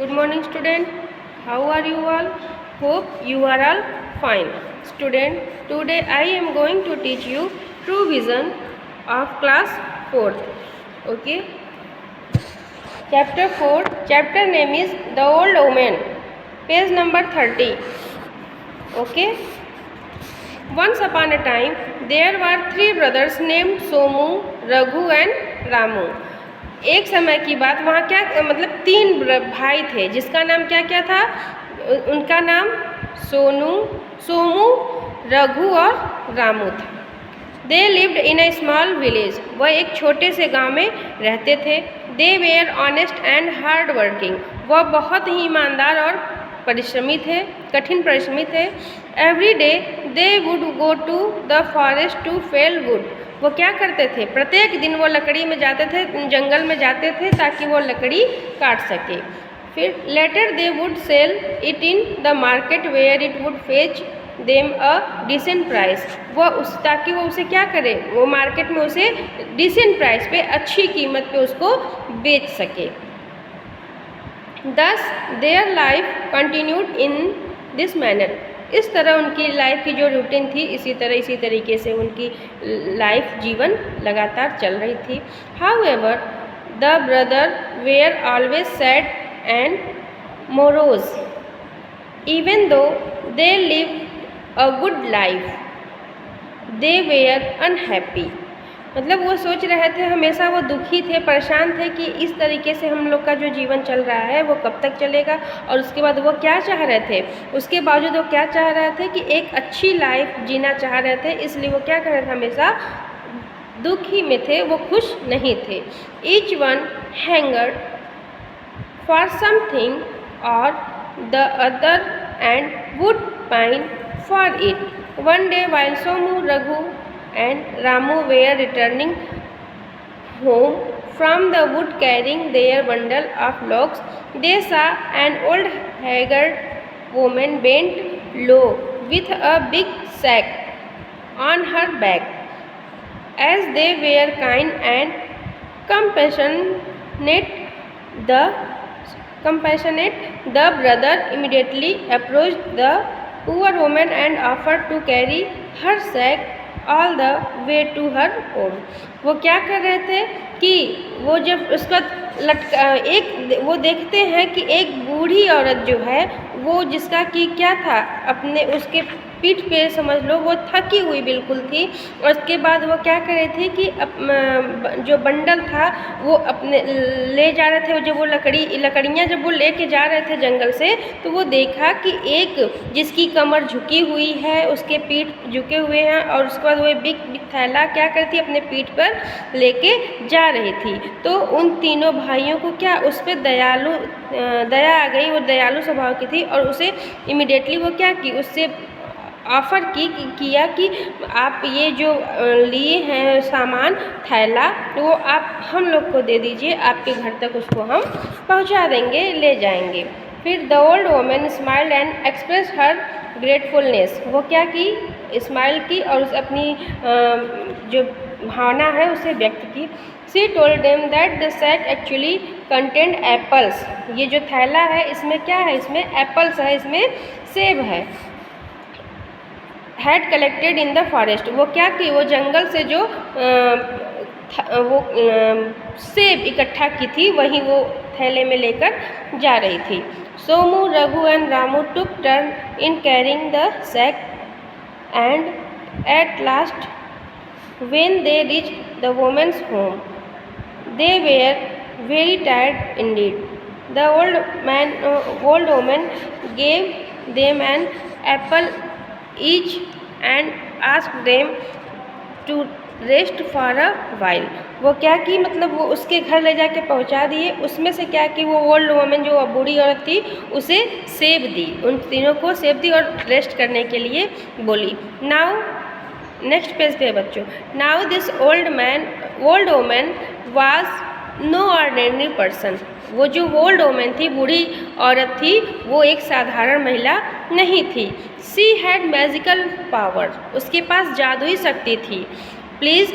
Good morning, student. How are you all? Hope you are all fine. Student, today I am going to teach you true vision of class 4th. Okay. Chapter 4. Chapter name is The Old Woman. Page number 30. Okay. Once upon a time, there were three brothers named Somu, Raghu and Ramu. एक समय की बात वहाँ क्या मतलब तीन भाई थे जिसका नाम क्या क्या था। उनका नाम सोमू, रघु और रामू था। They lived in A small village. वह एक छोटे से गांव में रहते थे। दे where honest and hard working. वह बहुत ही ईमानदार और परिश्रमी थे, कठिन परिश्रमी थे। Every day they would go to the forest to fell wood. वो क्या करते थे, प्रत्येक दिन वो लकड़ी में जाते थे, जंगल में जाते थे ताकि वो लकड़ी काट सके। फिर later they would sell it in the market where it would fetch them a decent price. वो उस ताकि वो उसे क्या करे, वो मार्केट में उसे डिसेंट प्राइस पे, अच्छी कीमत पे उसको बेच सके। Thus their life continued in this manner. इस तरह उनकी लाइफ की जो रूटीन थी इसी तरीके से उनकी लाइफ जीवन लगातार चल रही थी। However, the brother were always sad and morose. Even though they lived a good life, they were unhappy. मतलब वो सोच रहे थे, हमेशा वो दुखी थे, परेशान थे कि इस तरीके से हम लोग का जो जीवन चल रहा है वो कब तक चलेगा। और उसके बाद वो क्या चाह रहे थे, उसके बावजूद वो क्या चाह रहे थे कि एक अच्छी लाइफ जीना चाह रहे थे। इसलिए वो क्या कर रहे थे, हमेशा दुखी में थे, वो खुश नहीं थे। ईच वन हैंगर्ड फॉर समथिंग और the other and would pine for it. One day while Somu, Raghu and Ramu were returning home from the wood carrying their bundle of logs, they saw an old haggard woman bent low with a big sack on her back. As they were kind and compassionate, the brother immediately approached the poor woman and offered to carry her sack all the way to her home. वो क्या कर रहे थे कि वो जब उसका वो देखते हैं कि एक बूढ़ी औरत जो है वो जिसका कि क्या था, अपने उसके पीठ पे समझ लो वो थकी हुई बिल्कुल थी। और उसके बाद वो क्या कर रहे थे कि जो बंडल था वो अपने ले जा रहे थे। जब वो लकड़ियाँ जब वो लेके जा रहे थे जंगल से, तो वो देखा कि एक जिसकी कमर झुकी हुई है, उसके पीठ झुके हुए हैं, और उसके बाद वो बिग थैला क्या करती अपने पीठ पर लेके जा रही थी। तो उन तीनों भाइयों को क्या उस पर दया आ गई। वो दयालु स्वभाव की थी और उसे इमिडिएटली वो क्या की, उससे ऑफ़र किया कि आप ये जो लिए हैं सामान थैला, वो आप हम लोग को दे दीजिए, आपके घर तक उसको हम पहुंचा देंगे, ले जाएंगे। फिर the old women smiled and express her gratefulness. वो क्या की, स्माइल की और उस अपनी जो भावना है उसे व्यक्त की। She told them that the sack actually content apples. ये जो थैला है इसमें क्या है, इसमें एप्पल्स है, इसमें सेब है। Had collected in the forest. वो क्या की, वो जंगल से जो सेब इकट्ठा की थी वही वो थैले में लेकर जा रही थी। Somu, Raghu and Ramu took turn in carrying the sack and at last when they reach the women's home they were very tired indeed. The old woman gave them an apple each and asked them to rest for a while। वो क्या की, मतलब वो उसके घर ले जाके पहुंचा दिए। उसमें से क्या कि वो ओल्ड वोमेन जो बूढ़ी औरत थी उसे सेब दी, उन तीनों को सेब दी और रेस्ट करने के लिए बोली। नाउ नेक्स्ट पेज पे बच्चों, now this old women was no ordinary person. वो जो ओल्ड वोमेन थी, बूढ़ी औरत थी, वो एक साधारण महिला नहीं थी। She had magical power. उसके पास जादुई शक्ति थी। Please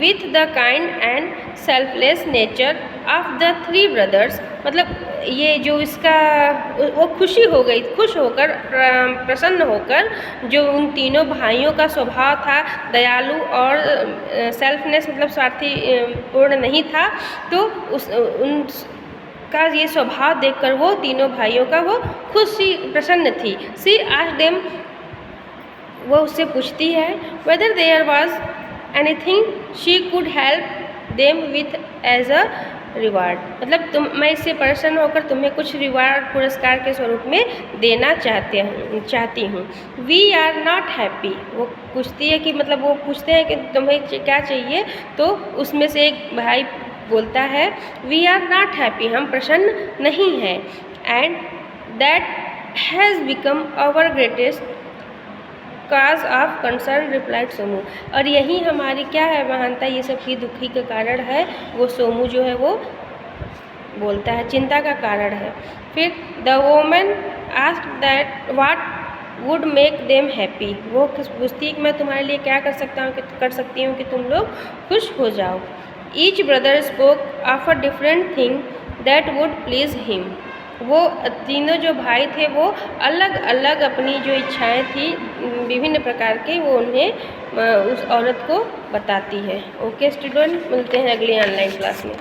with the kind and selfless nature of the three brothers. मतलब ये जो इसका वो खुश होकर प्रसन्न होकर जो उन तीनों भाइयों का स्वभाव था दयालु और सेल्फनेस मतलब स्वार्थी पूर्ण नहीं था, तो उनका ये स्वभाव देखकर वो तीनों भाइयों का वो खुशी प्रसन्न थी। सी आस्क्ड देम, वो उससे पूछती है whether there was anything she could help them with as a reward. मतलब मैं इससे प्रसन्न होकर तुम्हें कुछ रिवार्ड पुरस्कार के स्वरूप में देना चाहती हूँ। वी आर नॉट हैप्पी, वो पूछती है कि मतलब वो पूछते हैं कि तुम्हें क्या चाहिए, तो उसमें से एक भाई बोलता है वी आर नॉट हैप्पी, हम प्रसन्न नहीं हैं। And that has become our greatest cause of concern replied Somu. और यही हमारी क्या है महानता, ये सब की दुखी का कारण है, वो सोमू जो है वो बोलता है, चिंता का कारण है। फिर the woman asked that what would make them happy, वो पूछती है कि मैं तुम्हारे लिए क्या कर सकती हूँ कि तुम लोग खुश हो जाओ। Each brother spoke of a different thing that would please him. वो तीनों जो भाई थे वो अलग अलग अपनी जो इच्छाएं थी विभिन्न प्रकार के, वो उन्हें उस औरत को बताती है। ओके स्टूडेंट, मिलते हैं अगली ऑनलाइन क्लास में।